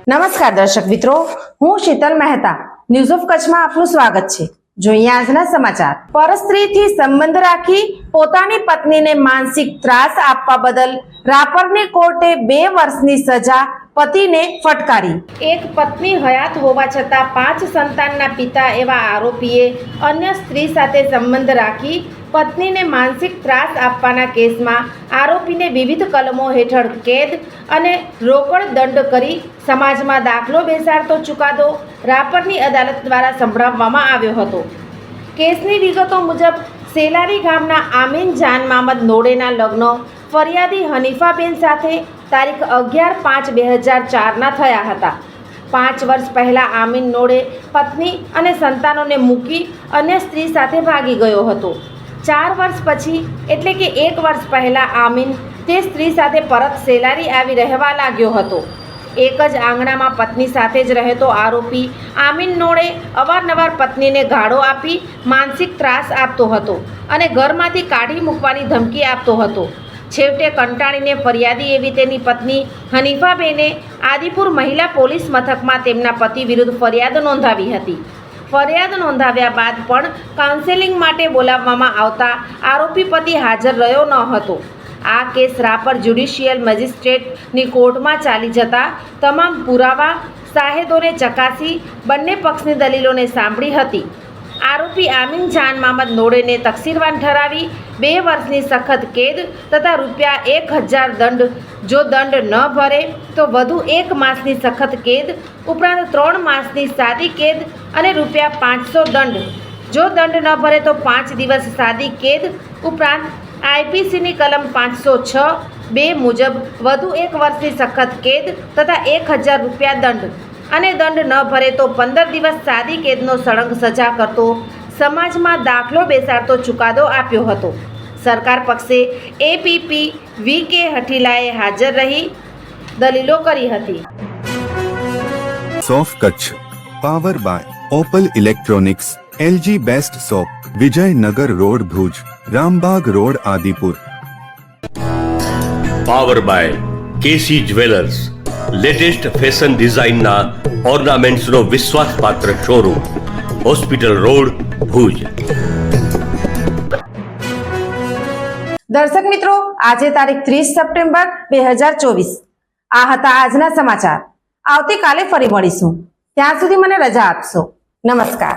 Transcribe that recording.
નમસ્કાર દર્શક મિત્રો, હું શીતલ મહેતા ન્યૂઝ ઓફ કચ્છમાં આપનું સ્વાગત છે। જોઈએ આજના સમાચાર। પરસ્ત્રીથી સંબંધ રાખી પોતાની પત્નીને માનસિક ત્રાસ આપવા બદલ રાપરની કોર્ટે 2 વર્ષની સજા પતિને ફટકારી। એક પત્ની હયાત હોવા છતાં 5 સંતાનના પિતા એવા આરોપીએ અન્ય સ્ત્રી સાથે સંબંધ રાખી પત્નીને માનસિક ત્રાસ આપવાના કેસમાં આરોપીને વિવિધ કલમો હેઠળ કેદ અને રોકડ દંડ કરી સમાજમાં દાખલો બેસાડતો ચુકાદો રાપરની અદાલત દ્વારા સંભળાવવામાં આવ્યો હતો। કેસની વિગતો મુજબ સેલારી ગામના આમીન જાન મામદ નોડેના લગ્ન ફરિયાદી હનીફાબેન સાથે તારીખ 11/5/2004ના થયા હતા। 5 વર્ષ પહેલા આમીન નોડે પત્ની અને સંતાનોને મૂકી અન્ય સ્ત્રી સાથે ભાગી ગયો હતો। 4 વર્ષ પછી એટલે કે 1 વર્ષ પહેલા આમીન તે સ્ત્રી સાથે પરત સેલારી આવી રહેવા લાગ્યો હતો। એક જ આંગણામાં પત્ની સાથે જ રહેતો આરોપી આમીન નોડે અવારનવાર પત્નીને ગાળો આપી માનસિક ત્રાસ આપતો હતો અને ઘરમાંથી કાઢી મૂકવાની ધમકી આપતો હતો। છેવટે કંટાળીને ફરિયાદી એવી તેની પત્ની હનીફાબેને આદિપુર મહિલા પોલીસ મથકમાં તેમના પતિ વિરુદ્ધ ફરિયાદ નોંધાવી હતી। ફરિયાદ નોંધાવ્યા બાદ પણ કાઉન્સેલિંગ માટે બોલાવવામાં આવતા આરોપી પતિ હાજર રહ્યો ન હતો। આ કેસ રાપર જ્યુડિશિયલ મેજિસ્ટ્રેટની કોર્ટમાં ચાલી જતા તમામ પુરાવા સાહેદોને ચકાસી બંને પક્ષની દલીલોને સાંભળી હતી। આરોપી આમીન જાન મામદ નોડેને તકસીરવાન ઠરાવી 2 વર્ષની સખત કેદ તથા ₹1000 દંડ, જો દંડ ન ભરે તો વધુ 1 માસની સખત કેદ ઉપરાંત 3 માસની સાદી કેદ અને ₹500 દંડ, જો દંડ ન ભરે તો 5 દિવસ સાદી કેદ ઉપરાંત આઈપીસીની કલમ 506(2) મુજબ વધુ 1 વર્ષની સખત કેદ તથા ₹1000 દંડ અને દંડ ન ભરે તો 15 દિવસ સાદી કેદનો સળંગ સજા કરતો સમાજમાં દાખલો બેસાડતો ચુકાદો આપ્યો હતો। સરકાર પક્ષે એપીપી વી.કે. હઠીલાએ હાજર રહી દલીલો કરી હતી। સોફ Kutch power by Opal electronics, LG best shop, Vijaynagar road Bhuj, Rambagh road Adipur. Power by KC jewellers, latest fashion ડિઝાઇનના ઓર્નામેન્ટ્સનો વિશ્વાસપાત્ર શોરૂમ, હોસ્પિટલ રોડ ભુજ। દર્શક મિત્રો, આજે તારીખ 30 સપ્ટેમ્બર 2024 આ હતા આજના સમાચાર। આવતીકાલે ફરી મળીશું, ત્યાં સુધી મને રજા આપશો। નમસ્કાર।